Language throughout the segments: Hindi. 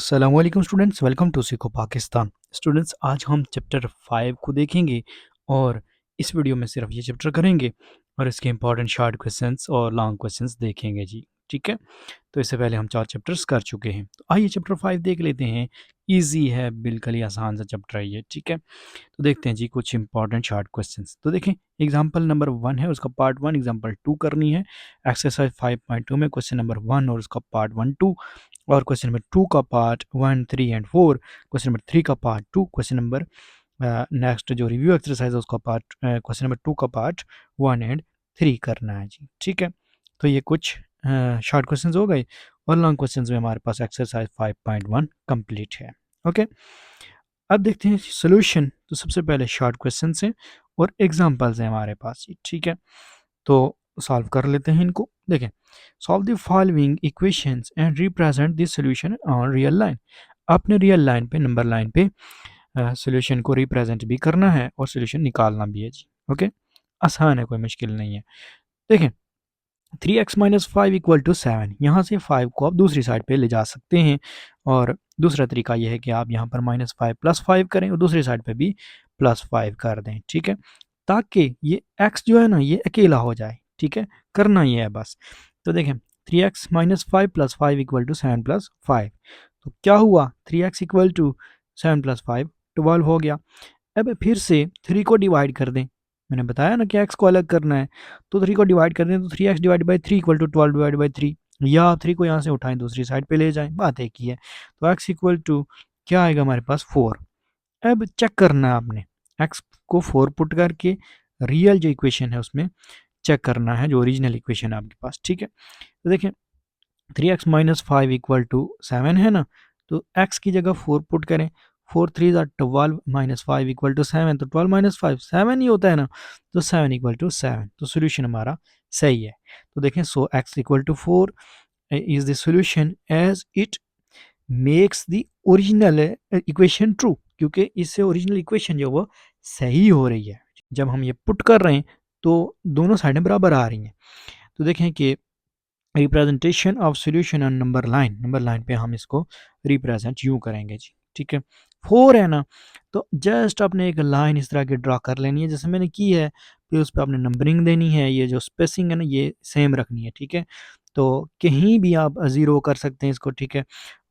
अस्सलाम वालेकुम स्टूडेंट्स, वेलकम टू सीखो पाकिस्तान। स्टूडेंट्स, आज हम चैप्टर 5 को देखेंगे और इस वीडियो में सिर्फ ये चैप्टर करेंगे और इसके इंपॉर्टेंट शॉर्ट क्वेश्चंस और लॉन्ग क्वेश्चंस देखेंगे जी। ठीक है, तो इससे पहले हम 4 चैप्टर्स कर चुके हैं, तो आइए चैप्टर 5 देख लेते हैं। इजी है, बिल्कुल ही आसान सा चैप्टर है ये। ठीक है, तो देखते हैं जी कुछ इंपॉर्टेंट शॉर्ट क्वेश्चंस। तो देखें, एग्जाम्पल नंबर 1 है, उसका पार्ट 1, एग्जाम्पल 2 करनी है। एक्सरसाइज 5.2 में क्वेश्चन नंबर 1 और उसका पार्ट 1 2, और क्वेश्चन नंबर 2 का पार्ट 1 3 एंड 4, क्वेश्चन नंबर 3 का पार्ट 2, क्वेश्चन नंबर नेक्स्ट जो रिव्यू एक्सरसाइज है उसका पार्ट क्वेश्चन नंबर 2 का पार्ट 1 एंड 3 करना है जी। ठीक है, तो ये कुछ शॉर्ट क्वेश्चंस हो गए और लॉन्ग क्वेश्चंस में हमारे पास एक्सरसाइज 5.1 कंप्लीट है। ओके, अब देखते हैं सोल्यूशन। तो सबसे पहले शॉर्ट क्वेश्चन हैं और एग्जांपल्स हैं हमारे पास जी। ठीक है, तो सॉल्व कर लेते हैं इनको। देखें, solve the following equations and represent this solution on real line. आपने रियल लाइन पे, नंबर लाइन पे सॉल्यूशन को रिप्रेजेंट भी करना है और सॉल्यूशन निकालना भी है जी। ओके, आसान है, कोई मुश्किल नहीं है। देखें, 3x माइनस 5 इक्वल टू 7, यहाँ से 5 को आप दूसरी साइड पे ले जा सकते हैं। और दूसरा तरीका यह है कि आप यहाँ पर -5 प्लस 5 करें और दूसरी साइड पे भी +5 कर दें। ठीक है, ताकि ये x जो है ना ये अकेला हो जाए। ठीक है, करना ये है बस। तो देखें, 3x minus 5 plus 5 equal to 7 plus 5। तो क्या हुआ, 3x इक्वल टू 7 प्लस 5 12 हो गया। अब फिर से 3 को डिवाइड कर दें, मैंने बताया ना कि x को अलग करना है। तो 3 को डिवाइड कर दें तो 3x divide by 3 equal to 12 divide by 3, या आप 3 को यहाँ से उठाएं दूसरी साइड पे ले जाएं, बात एक ही है। तो x इक्वल टू क्या आएगा हमारे पास 4। अब चेक करना है आपने, x को 4 पुट करके रियल जो इक्वेशन है उसमें चेक करना है, जो ओरिजिनल इक्वेशन है आपके पास। ठीक है, तो देखें, 3x माइनस 5 इक्वल टू 7 है ना, तो x की जगह 4 पुट करें। 4 3 12 माइनस 5 इक्वल टू 7, तो 12 माइनस 5 7 ही होता है ना, तो 7 इक्वल टू 7, तो सोल्यूशन हमारा सही है। तो देखें, so x equal to 4 is the solution as it makes the original equation true, क्योंकि इससे ओरिजिनल इक्वेशन जो वो सही हो रही है। जब हम ये पुट कर रहे हैं तो दोनों साइडें बराबर आ रही हैं। तो देखें कि representation of solution on number line, number line पे हम इसको रिप्रेजेंट यूँ करेंगे जी। ठीक है, 4 है ना, तो जस्ट आपने एक लाइन इस तरह की ड्रा कर लेनी है जैसे मैंने की है, फिर उस पर आपने नंबरिंग देनी है, ये जो स्पेसिंग है ना ये सेम रखनी है। ठीक है, तो कहीं भी आप ज़ीरो कर सकते हैं इसको। ठीक है,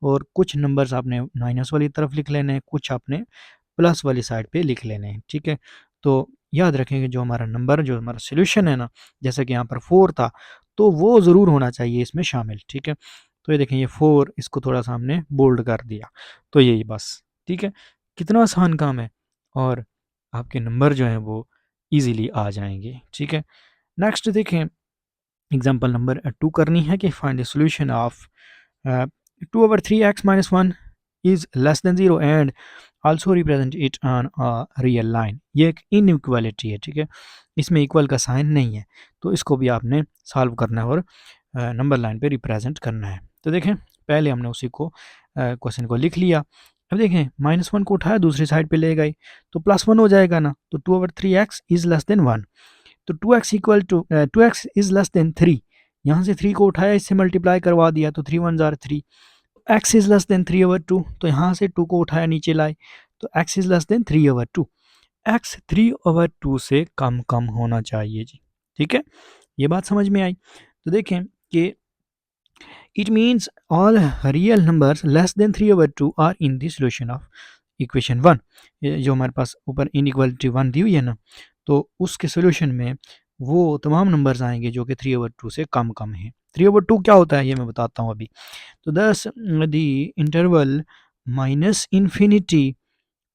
और कुछ नंबर्स आपने माइनस वाली तरफ लिख लेने हैं, कुछ आपने प्लस वाली साइड पे लिख लेने हैं। ठीक है, तो याद रखेंगे जो हमारा नंबर, जो हमारा सोल्यूशन है ना, जैसे कि यहाँ पर 4 था, तो वो ज़रूर होना चाहिए इसमें शामिल। ठीक है, तो ये देखें, ये 4 इसको थोड़ा सा हमने बोल्ड कर दिया, तो यही बस। ठीक है, कितना आसान काम है और आपके नंबर जो हैं वो ईज़िली आ जाएँगे। ठीक है, नेक्स्ट देखें, एग्ज़ाम्पल नंबर 2 करनी है कि find the solution of 2/3x-1 is less then 0 and also represent it on a real line. ये एक इनइक्वालिटी है। ठीक है, इसमें इक्वल का साइन नहीं है, तो इसको भी आपने सॉल्व करना है और नंबर लाइन पे रिप्रेजेंट करना है। तो देखें, पहले हमने उसी को क्वेश्चन को लिख लिया। अब देखें, -1 को उठाया दूसरी साइड पे ले गए तो +1 हो जाएगा ना, तो 2/3x इज़ लेस देन 1। तो 2x equal to 2x is less than 3, यहाँ से 3 को उठाया, इससे मल्टीप्लाई करवा दिया, तो 3 1 ज़ार 3। x इज़ लेस देन 3/2, तो यहाँ से 2 को उठाया नीचे लाए, तो x is less than 3/2। x 3/2 से कम कम होना चाहिए जी। ठीक है, ये बात समझ में आई। तो देखें कि it means all real numbers less than 3/2 are in the solution of equation 1। जो हमारे पास ऊपर इनइक्वालिटी 1 दी हुई है ना, तो उसके सॉल्यूशन में वो तमाम नंबर्स आएंगे जो कि 3/2 से कम कम है। 3/2 क्या होता है ये मैं बताता हूँ अभी। तो दस द इंटरवल माइनस इन्फिनिटी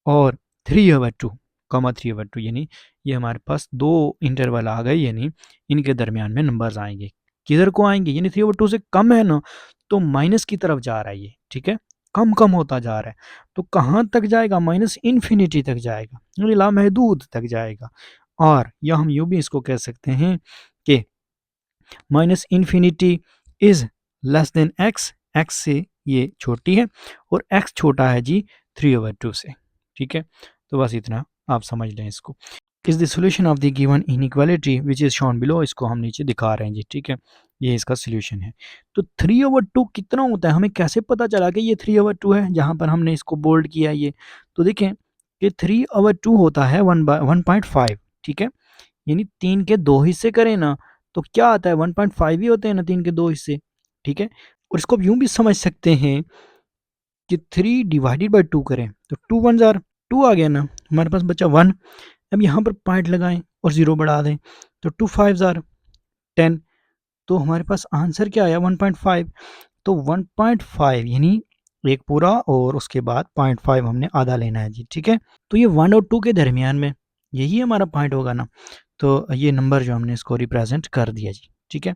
और 3/2 कॉमा 3/2, यानी ये हमारे पास दो इंटरवल आ गए, यानी इनके दरमियान में नंबर्स आएंगे। किधर को आएंगे, यानी 3/2 से कम है ना, तो माइनस की तरफ जा रहा है ये। ठीक है, कम कम होता जा रहा है, तो कहाँ तक जाएगा, माइनस इन्फिनिटी तक जाएगा, यानी लामहदूद तक जाएगा। और या हम यूँ भी इसको कह सकते हैं कि minus infinity is less then x, x से ये छोटी है और एक्स छोटा है जी 3/2 से। ठीक है, तो बस इतना आप समझ लें इसको। Is the solution of the given inequality which is shown below, इसको हम नीचे दिखा रहे हैं जी। ठीक है, ये इसका सोल्यूशन है। तो 3/2 कितना होता है, हमें कैसे पता चला कि ये 3/2 है, जहाँ पर हमने इसको बोल्ड किया है ये। तो देखें कि 3/2 होता है 1/1.5, ठीक है। यानी 3 के 2 हिस्से करें ना तो क्या आता है, 1.5 ही होते हैं ना 3 के 2 हिस्से, ठीक है। और इसको आप यूँ भी समझ सकते हैं कि 3/2 करें तो 2 1 जार 2 आ गया ना, हमारे पास बचा 1। अब यहाँ पर पॉइंट लगाएं और 0 बढ़ा दें तो 2 5 जार 10। तो हमारे पास आंसर क्या आया, 1.5। तो 1.5 यानी एक पूरा और उसके बाद 0.5 हमने आधा लेना है जी, ठीक है। तो ये 1 और 2 के दरमियान में यही हमारा पॉइंट होगा ना। तो ये नंबर जो हमने इसको रिप्रेजेंट कर दिया जी, ठीक है,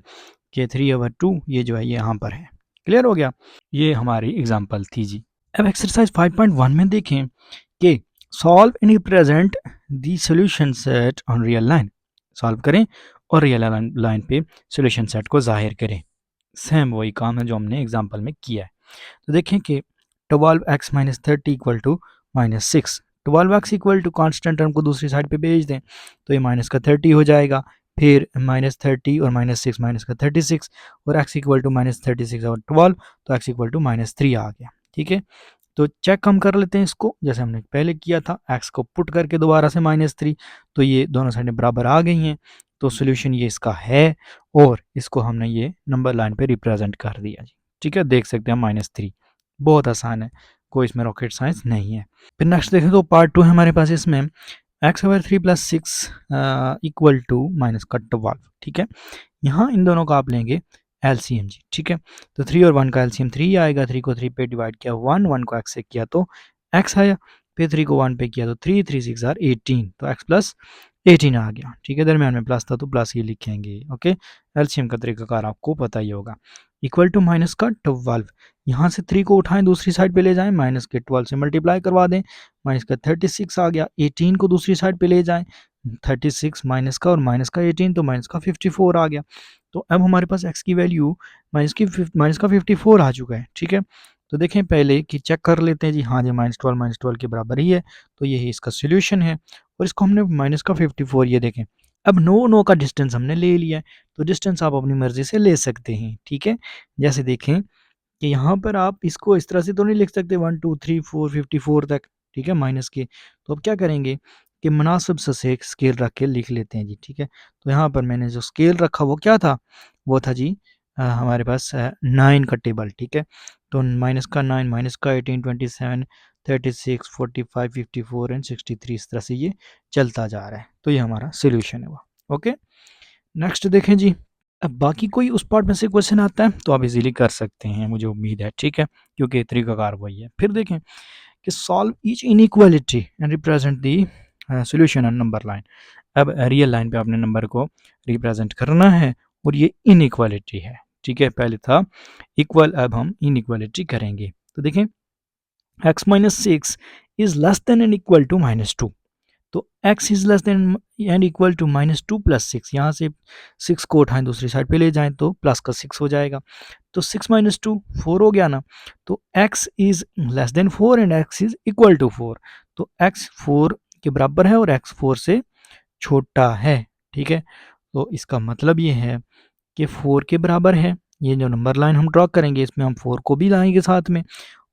कि 3/2 ये जो है ये यहाँ पर है। क्लियर हो गया, ये हमारी एग्जांपल थी जी। अब एक्सरसाइज 5.1 में देखें कि solve and represent the solution set on real line. Solve करें और रियल लाइन पे सॉल्यूशन सेट को जाहिर करें। सेम वही काम है जो हमने एग्जांपल में किया है। तो देखें कि 12x minus 30 equal to -6। 12x equal to constant term को दूसरी साइड पे भेज दें तो ये माइनस का 30 हो जाएगा। फिर -30 और -6 माइनस का 36 और x इक्वल टू -36 और 12 तो x इक्वल टू -3 आ गया, ठीक है। तो चेक हम कर लेते हैं इसको जैसे हमने पहले किया था, x को पुट करके दोबारा से -3, तो ये दोनों साइडें बराबर आ गई हैं। तो सोल्यूशन ये इसका है और इसको हमने ये नंबर लाइन पे रिप्रेजेंट कर दिया जी, ठीक है। देख सकते हैं -3, बहुत आसान है, कोई इसमें रॉकेट साइंस नहीं है। फिर नेक्स्ट देखें तो पार्ट 2 है हमारे पास, इसमें x/3 + 6 इक्वल टू माइनस का 12, ठीक है। यहाँ इन दोनों का आप लेंगे एलसीएम जी, ठीक है। तो 3 और 1 का एलसीएम 3 आएगा, 3 को 3 पे डिवाइड किया 1, 1 को x से किया तो x आया, फिर 3 को 1 पे किया तो 3, 3 6 आर 18, तो x प्लस 18 आ गया, ठीक है। दरम्यान में प्लस था तो प्लस ही लिखेंगे, ओके। एलसीएम का तरीकाकार आपको पता ही होगा। इक्वल टू माइनस का 12, यहाँ से 3 को उठाएं दूसरी साइड पे ले जाएं, माइनस के 12 से मल्टीप्लाई करवा दें, माइनस का 36 आ गया। 18 को दूसरी साइड पे ले जाएं, 36 माइनस का और माइनस का 18 तो माइनस का 54 आ गया। तो अब हमारे पास x की वैल्यू माइनस का 54 आ चुका है, ठीक है। तो देखें पहले कि चेक कर लेते हैं जी, हाँ जी -12 के बराबर ही है, तो यही इसका सोल्यूशन है। और इसको हमने माइनस का 54, ये देखें अब नो का डिस्टेंस हमने ले लिया है, तो डिस्टेंस आप अपनी मर्जी से ले सकते हैं, ठीक है। जैसे देखें कि यहाँ पर आप इसको इस तरह से तो नहीं लिख सकते 1 2 3 4 54 तक, ठीक है, माइनस के। तो अब क्या करेंगे कि मुनासिब से एक स्केल रख के लिख लेते हैं जी, ठीक है। तो यहाँ पर मैंने जो स्केल रखा वो क्या था, वो था जी हमारे पास 9 का टेबल, ठीक है। तो माइनस का 9, माइनस का 18, 27, 36, 45, 54 एंड 63, इस तरह से ये चलता जा रहा है। तो ये हमारा सोल्यूशन है वो, ओके। नेक्स्ट देखें जी, अब बाकी कोई उस पार्ट में से क्वेश्चन आता है तो आप इजीली कर सकते हैं, मुझे उम्मीद है, ठीक है, क्योंकि तरीकाकार वही है। फिर देखें कि solve each inequality and represent the solution on number line. अब रियल लाइन पे आपने नंबर को रिप्रेजेंट करना है और ये इनइक्वालिटी है, ठीक है। पहले था इक्वल, अब हम इनइक्वालिटी करेंगे। तो देखें x-6 is less than and equal to -2, तो x is less than and equal to -2 + 6, यहाँ से 6 को उठाएं दूसरी साइड पे ले जाएं तो प्लस का 6 हो जाएगा। तो 6 - 2 4 हो गया ना। तो x is less than 4 and x is equal to 4, तो x 4 के बराबर है और x 4 से छोटा है, ठीक है। तो इसका मतलब ये है कि 4 के बराबर है। ये जो नंबर लाइन हम ड्रॉ करेंगे इसमें हम 4 को भी लाएंगे साथ में,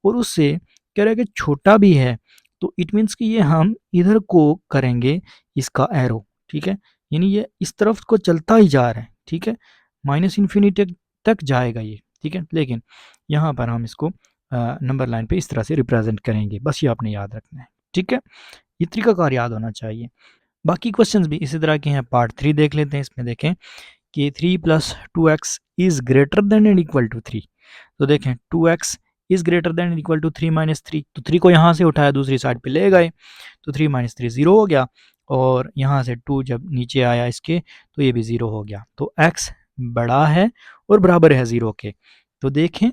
और उससे कह रहा है कि छोटा भी है, तो इट मीन्स कि ये हम इधर को करेंगे इसका एरो, ठीक है। यानी ये इस तरफ को चलता ही जा रहा है, ठीक है, माइनस इन्फिनिटी तक जाएगा ये, ठीक है। लेकिन यहाँ पर हम इसको नंबर लाइन पे इस तरह से रिप्रेजेंट करेंगे, बस ये आपने याद रखना है, ठीक है। ये तरीकाकार याद होना चाहिए। बाकी क्वेश्चंस भी इसी तरह के हैं। पार्ट 3 देख लेते हैं। इसमें देखें कि 3 + 2x is greater than and equal to 3। तो देखें 2x is greater than and equal to 3 - 3, तो 3 को यहाँ से उठाया दूसरी साइड पे ले गए, तो 3 - 3 0 हो गया, और यहाँ से 2 जब नीचे आया इसके तो ये भी 0 हो गया। तो x बड़ा है और बराबर है 0 के। तो देखें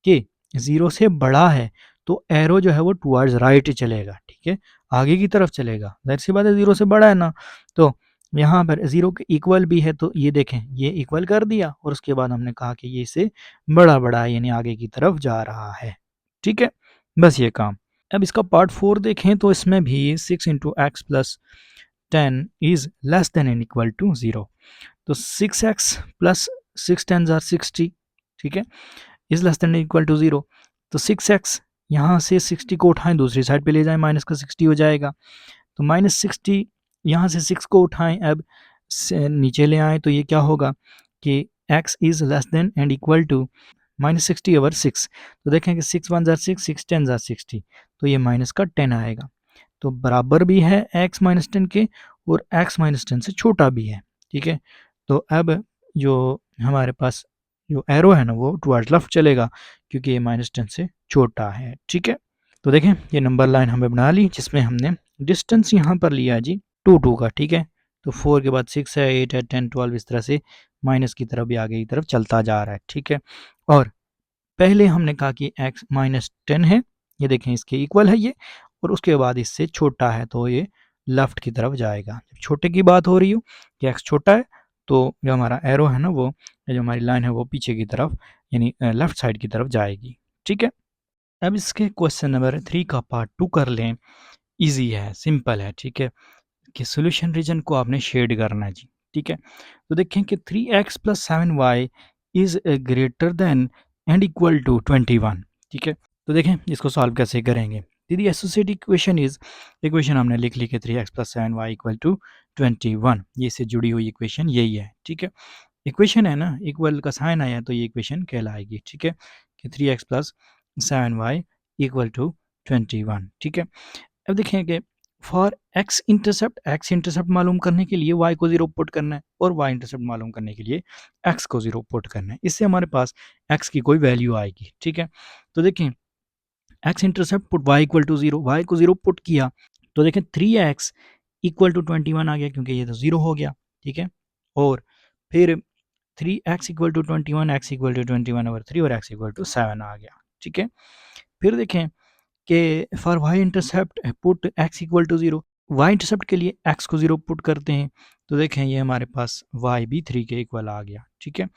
कि 0 से बड़ा है तो एरो जो है वो टुवर्ड्स राइट चलेगा, ठीक है, आगे की तरफ चलेगा। जाहिर सी बात है 0 से बड़ा है ना, तो यहाँ पर 0 के इक्वल भी है, तो ये देखें ये इक्वल कर दिया, और उसके बाद हमने कहा कि ये इससे बड़ा है, यानी आगे की तरफ जा रहा है, ठीक है। बस ये काम। अब इसका पार्ट 4 देखें तो इसमें भी 6 × x + 10 is less than and equal to 0। तो 6x + 6 टेंस आर 60, ठीक है, is less than equal to 0। तो 6x यहाँ से 60 को उठाएं दूसरी साइड पे ले जाएं, माइनस का 60 हो जाएगा। तो -60 यहाँ से 6 को उठाएं, अब नीचे ले आएँ तो ये क्या होगा कि x is less than and equal to -60 over 6। तो देखें कि 6 1 ज़ार 6, 6 10 ज़ार 60, तो ये माइनस का 10 आएगा। तो बराबर भी है x माइनस 10 के और x माइनस 10 से छोटा भी है, ठीक है। तो अब जो हमारे पास जो एरो है ना वो टुवर्ड्स लेफ्ट चलेगा क्योंकि ये -10 से छोटा है, ठीक है। तो देखें ये नंबर लाइन हमें बना ली जिसमें हमने डिस्टेंस यहाँ पर लिया है जी 2 का, ठीक है। तो 4 के बाद 6 है, 8 है, 10 12 इस तरह से माइनस की तरफ भी आगे की तरफ चलता जा रहा है, ठीक है। और पहले हमने कहा कि x -10 है, ये देखें इसके इक्वल है ये, और उसके बाद इससे छोटा है तो ये लेफ्ट की तरफ जाएगा। जब छोटे की बात हो रही हो कि x छोटा है तो जो हमारा एरो है ना वो, जो हमारी लाइन है वो पीछे की तरफ यानी लेफ्ट साइड की तरफ जाएगी, ठीक है। अब इसके क्वेश्चन नंबर 3 का पार्ट 2 कर लें। ईजी है, सिंपल है, ठीक है, कि सॉल्यूशन रीजन को आपने शेड करना है जी, ठीक है। तो देखें कि 3x plus 7y is greater than and equal to 21, ठीक है। तो देखें इसको सॉल्व कैसे करेंगे। दीदी एसोसिएट इक्वेशन इज, इक्वेशन हमने लिख ली कि 3x plus 7y equal to 21, ये इससे जुड़ी हुई इक्वेशन यही है, ठीक है। इक्वेशन है ना, इक्वल का साइन आया तो ये इक्वेशन कहलाएगी, ठीक है, कि 3x plus 7y equal to 21, ठीक है। अब देखें कि फॉर एक्स इंटरसेप्ट मालूम करने के लिए y को 0 पुट करना है और y इंटरसेप्ट मालूम करने के लिए x को 0 पुट करना है। इससे हमारे पास x की कोई वैल्यू आएगी, ठीक है। तो देखें x intercept put y equal to 0, y को 0 पुट किया तो देखें 3x इक्वल टू 21 आ गया क्योंकि ये तो 0 हो गया, ठीक है। और फिर 3x equal to 21, x equal to 21 over 3 और x इक्वल टू 7 आ गया, ठीक है। फिर देखें कि for y intercept put x equal to 0, y intercept के लिए x को 0 पुट करते हैं तो देखें ये हमारे पास y भी 3 के इक्वल आ गया, ठीक है।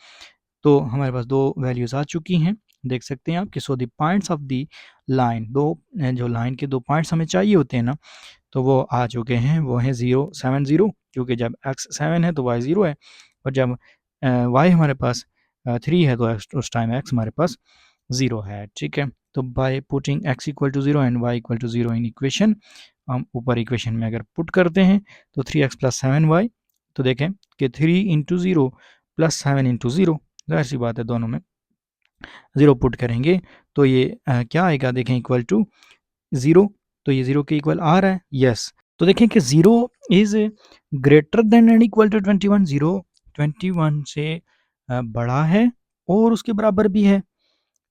तो हमारे पास दो वैल्यूज़ आ चुकी हैं, देख सकते हैं आप कि so the points of the line, दो जो लाइन के दो पॉइंट्स हमें चाहिए होते हैं ना, तो वो आ चुके हैं, वो हैं 0 7 0, क्योंकि जब x 7 है तो y 0 है, और जब y हमारे पास 3 है तो उस टाइम x हमारे पास 0 है, ठीक है। तो by putting x equal to 0 and y equal to 0 in equation, हम ऊपर इक्वेशन में अगर पुट करते हैं तो 3x प्लस 7y, तो देखें कि 3 इंटू 0 प्लस 7 इंटू 0, जाहिर सी बात है दोनों में 0 पुट करेंगे तो ये क्या आएगा, देखें इक्वल टू 0, तो ये 0 के इक्वल आ रहा है, यस। तो देखें कि 0 is greater than and equal to 21, 0 21 से बड़ा है और उसके बराबर भी है।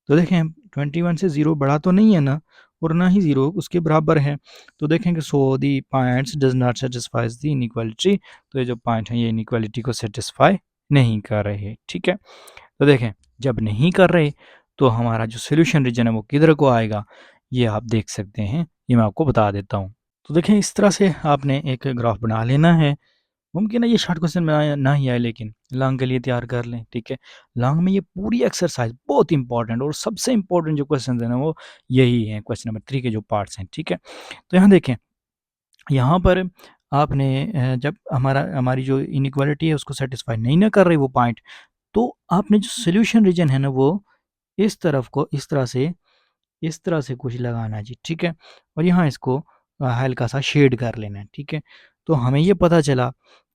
तो देखें 21 से 0 बड़ा तो नहीं है ना, और ना ही 0 उसके बराबर है। तो देखें कि so the points does not satisfies the inequality, तो ये जो पॉइंट है ये इनइक्वालिटी को सेटिस्फाई नहीं कर रहे, ठीक है। तो देखें जब नहीं कर रहे तो हमारा जो सोल्यूशन रीजन है वो किधर को आएगा, ये आप देख सकते हैं, ये मैं आपको बता देता हूँ। तो देखें इस तरह से आपने एक ग्राफ बना लेना है। मुमकिन है ये शॉर्ट क्वेश्चन में ना ही आए लेकिन लॉन्ग के लिए तैयार कर लें, ठीक है। लॉन्ग में ये पूरी एक्सरसाइज बहुत इंपॉर्टेंट और सबसे इंपॉर्टेंट जो क्वेश्चन है ना वो यही है, क्वेश्चन नंबर 3 के जो पार्ट्स हैं, ठीक है। तो यहाँ देखें, यहाँ पर आपने जब हमारी जो इनइक्वालिटी है उसको सेटिस्फाई नहीं ना कर रही वो पॉइंट, तो आपने जो सोल्यूशन रीजन है ना वो इस तरफ को इस तरह से कुछ लगाना है जी, ठीक है। और यहाँ इसको हल्का सा शेड कर लेना है, ठीक है। तो हमें ये पता चला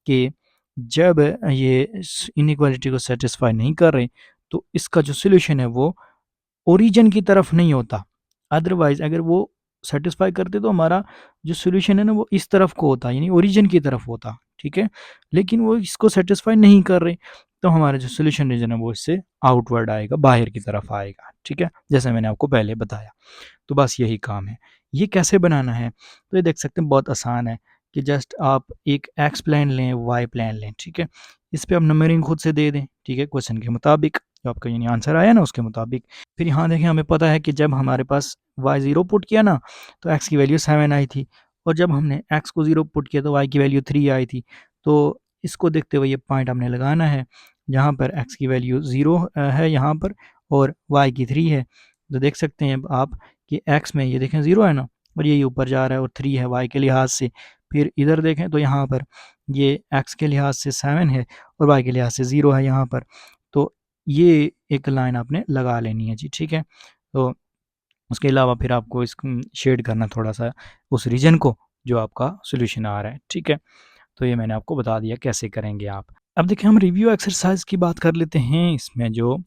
कि जब ये इनइक्वालिटी को सेटिस्फाई नहीं कर रहे तो इसका जो सोल्यूशन है वो ओरिजिन की तरफ नहीं होता। अदरवाइज़ अगर वो सैटिस्फाई करते तो हमारा जो सॉल्यूशन है ना वो इस तरफ को होता, यानी ओरिजिन की तरफ होता, ठीक है। लेकिन वो इसको सैटिस्फाई नहीं कर रहे तो हमारा जो सॉल्यूशन रीजन है वो इससे आउटवर्ड आएगा, बाहर की तरफ आएगा, ठीक है, जैसे मैंने आपको पहले बताया। तो बस यही काम है। ये कैसे बनाना है, तो ये देख सकते हैं बहुत आसान है कि जस्ट आप एक एक्स प्लेन लें, वाई प्लेन लें, ठीक है। इस पे आप नंबरिंग खुद से दे दें, ठीक है, क्वेश्चन के मुताबिक जो आपका यानी आंसर आया ना उसके मुताबिक। फिर यहाँ देखें हमें पता है कि जब हमारे पास y 0 पुट किया ना तो x की वैल्यू 7 आई थी, और जब हमने x को 0 पुट किया तो y की वैल्यू 3 आई थी। तो इसको देखते हुए ये पॉइंट हमने लगाना है जहाँ पर x की वैल्यू 0 है यहाँ पर, और y की 3 है। तो देख सकते हैं अब आप कि x में ये देखें 0 है ना, और ये ऊपर जा रहा है, और 3 है y के लिहाज से। फिर इधर देखें तो यहाँ पर ये x के लिहाज से 7 है और y के लिहाज से 0 है यहाँ पर। तो ये एक लाइन आपने लगा लेनी है जी, ठीक है। तो उसके अलावा फिर आपको इस शेड करना थोड़ा सा उस रीजन को जो आपका सॉल्यूशन आ रहा है, ठीक है। तो ये मैंने आपको बता दिया कैसे करेंगे आप। अब देखिए हम रिव्यू एक्सरसाइज की बात कर लेते हैं, इसमें जो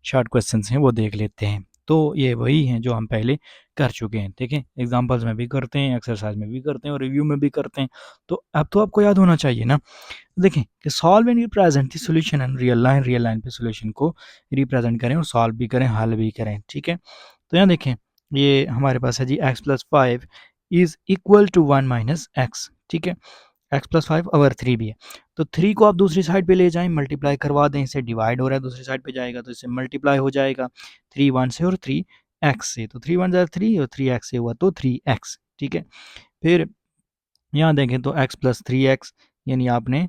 शॉर्ट क्वेश्चंस हैं वो देख लेते हैं। तो ये वही हैं जो हम पहले कर चुके हैं, देखें एग्जांपल्स में भी करते हैं, एक्सरसाइज में भी करते हैं और रिव्यू में भी करते हैं। तो अब तो आपको याद होना चाहिए ना। देखें कि solve and represent the solution and real line पे सॉल्यूशन को रिप्रेजेंट करें और सॉल्व भी करें, हल भी करें, ठीक है। तो यहाँ देखें ये हमारे पास है जी x+5 is equal to 1 minus x, ठीक है। x+5 और 3 भी है। तो 3 को आप दूसरी साइड पे ले जाएं, मल्टीप्लाई करवा दें, इसे डिवाइड हो रहा है दूसरी साइड पे जाएगा तो इससे मल्टीप्लाई हो जाएगा 3 1 से और 3 एक्स से। तो 3 1 ज़ा 3 और 3 एक्स से हुआ तो 3 एक्स, ठीक है। फिर यहाँ देखें तो x+3x यानी आपने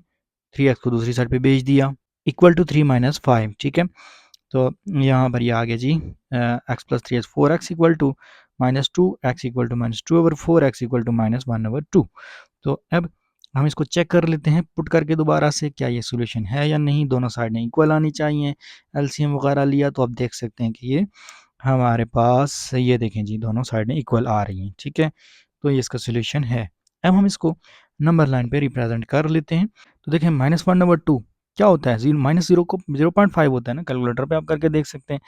3x को दूसरी साइड पे भेज दिया, इक्वल टू 3 माइनस 5, ठीक है। तो यहाँ पर ये आ गया जी x+3 4x equal to -2, x equal to -2/4, x equal to -1/2। तो अब हम इसको चेक कर लेते हैं पुट करके दोबारा से, क्या ये सॉल्यूशन है या नहीं। दोनों साइडें इक्वल आनी चाहिए। एलसीएम वगैरह लिया तो आप देख सकते हैं कि ये हमारे पास, ये देखें जी दोनों साइडें इक्वल आ रही हैं, ठीक है। तो ये इसका सॉल्यूशन है। अब हम इसको नंबर लाइन पे रिप्रेजेंट कर लेते हैं। तो देखें -1/2 क्या होता है, जीरो माइनस जीरो को 0.5 होता है ना। कैलकुलेटर पे आप करके देख सकते हैं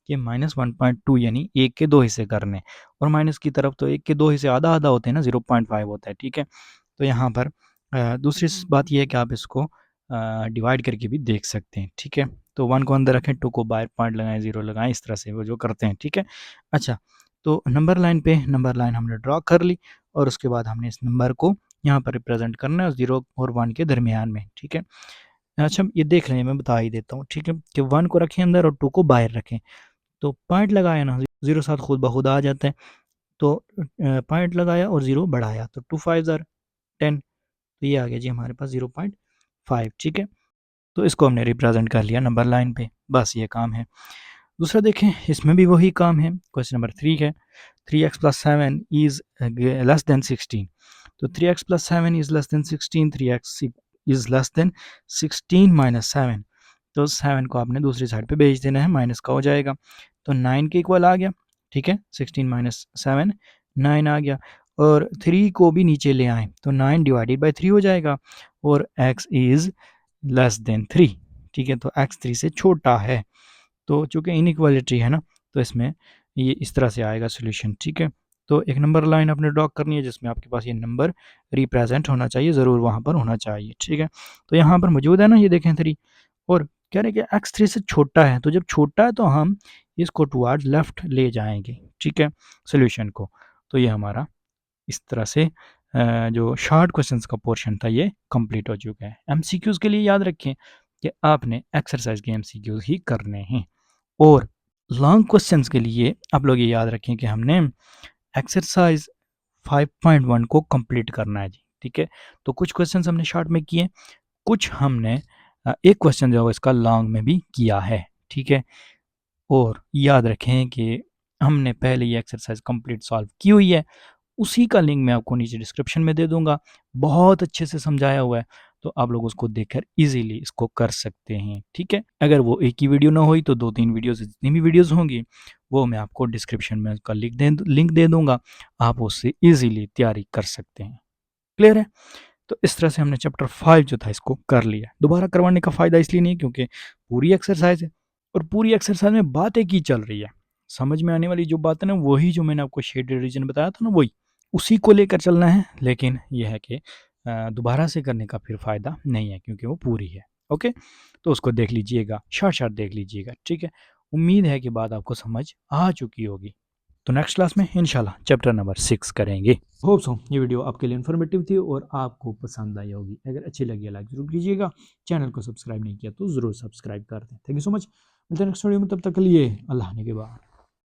कि -1.2 यानी 1 के 2 हिस्से करने, और माइनस की तरफ तो 1 के 2 हिस्से आधा आधा होते हैं ना, 0.5 होता है, ठीक है। तो यहाँ पर दूसरी बात यह है कि आप इसको डिवाइड करके भी देख सकते हैं, ठीक है। तो 1 को अंदर रखें, 2 को बाहर पॉइंट लगाएं, 0 लगाएं, इस तरह से वो जो करते हैं, ठीक है। अच्छा, तो नंबर लाइन पे नंबर लाइन हमने ड्रॉ कर ली और उसके बाद हमने इस नंबर को यहाँ पर रिप्रेजेंट करना है 0 और 1 के दरमियान में, ठीक है। अच्छा ये देख लें, मैं बता ही देता हूँ, ठीक है, कि 1 को रखें अंदर और 2 को बाहर रखें। तो पॉइंट लगाया ना, 0 साथ खुद ब खुद आ जाता है। तो पॉइंट लगाया और 0 बढ़ाया तो 2 5 ज़ार 10। तो ये आ गया जी हमारे पास 0.5, ठीक है। तो इसको हमने रिप्रेजेंट कर लिया नंबर लाइन पे, बस ये काम है। दूसरा देखें, इसमें भी वही काम है। क्वेश्चन नंबर 3 है, 3x+7 इज लेस देन 16। तो 3x+7 is less then 16, 3x is less then 16 minus 7। तो 7 को आपने दूसरी साइड पे भेज देना है, माइनस का हो जाएगा तो 9 के इक्वल आ गया, ठीक है। 16 माइनस 7 9 आ गया, और 3 को भी नीचे ले आए तो 9 डिवाइडेड बाई 3 हो जाएगा, और x इज़ लेस देन 3, ठीक है। तो x 3 से छोटा है। तो चूँकि इनइक्वालिटी है ना, तो इसमें ये इस तरह से आएगा सॉल्यूशन, ठीक है। तो एक नंबर लाइन आपने ड्रॉ करनी है जिसमें आपके पास ये नंबर रिप्रेजेंट होना चाहिए, ज़रूर वहाँ पर होना चाहिए, ठीक है। तो यहाँ पर मौजूद है ना, ये देखें 3, और कह रहे हैं कि एक्स 3 से छोटा है, तो जब छोटा है तो हम इसको टुवर्ड्स लेफ्ट ले जाएंगे, ठीक है, सोल्यूशन को। तो ये हमारा इस तरह से जो शॉर्ट क्वेश्चंस का पोर्शन था ये कंप्लीट हो चुका है। एमसीक्यूज़ के लिए याद रखें कि आपने एक्सरसाइज के एमसीक्यूज़ ही करने हैं, और लॉन्ग क्वेश्चंस के लिए आप लोग ये याद रखें कि हमने एक्सरसाइज 5.1 को कंप्लीट करना है जी, ठीक है। तो कुछ क्वेश्चंस हमने शॉर्ट में किए, कुछ हमने एक क्वेश्चन जो है इसका लॉन्ग में भी किया है, ठीक है। और याद रखें कि हमने पहले ये एक्सरसाइज कंप्लीट सॉल्व की हुई है, उसी का लिंक मैं आपको नीचे डिस्क्रिप्शन में दे दूंगा। बहुत अच्छे से समझाया हुआ है, तो आप लोग उसको देखकर इजीली इसको कर सकते हैं, ठीक है। अगर वो एक ही वीडियो ना हुई तो 2-3 वीडियोस, जितनी भी वीडियोस होंगी वो मैं आपको डिस्क्रिप्शन में उसका लिंक दे दूंगा, आप उससे इजीली तैयारी कर सकते हैं। क्लियर है। तो इस तरह से हमने चैप्टर 5 जो था इसको कर लिया। दोबारा करवाने का फ़ायदा इसलिए नहीं क्योंकि पूरी एक्सरसाइज है, और पूरी एक्सरसाइज में बातें की चल रही है, समझ में आने वाली जो बात है ना, वही जो मैंने आपको शेडेड रीजन बताया था ना, वही उसी को लेकर चलना है। लेकिन यह है कि दोबारा से करने का फिर फ़ायदा नहीं है क्योंकि वो पूरी है। ओके, तो उसको देख लीजिएगा, शॉर्ट शॉर्ट देख लीजिएगा, ठीक है। उम्मीद है कि बात आपको समझ आ चुकी होगी। तो नेक्स्ट क्लास में इंशाल्लाह चैप्टर नंबर 6 करेंगे। होप सो ये वीडियो आपके लिए इन्फॉर्मेटिव थी और आपको पसंद आई होगी। अगर अच्छी लगी है लाइक ज़रूर कीजिएगा, चैनल को सब्सक्राइब नहीं किया तो ज़रूर सब्सक्राइब कर दें। Thank you so much. मिलते हैं नेक्स्ट वीडियो में, तब तक के लिए अल्लाह ने के बाद।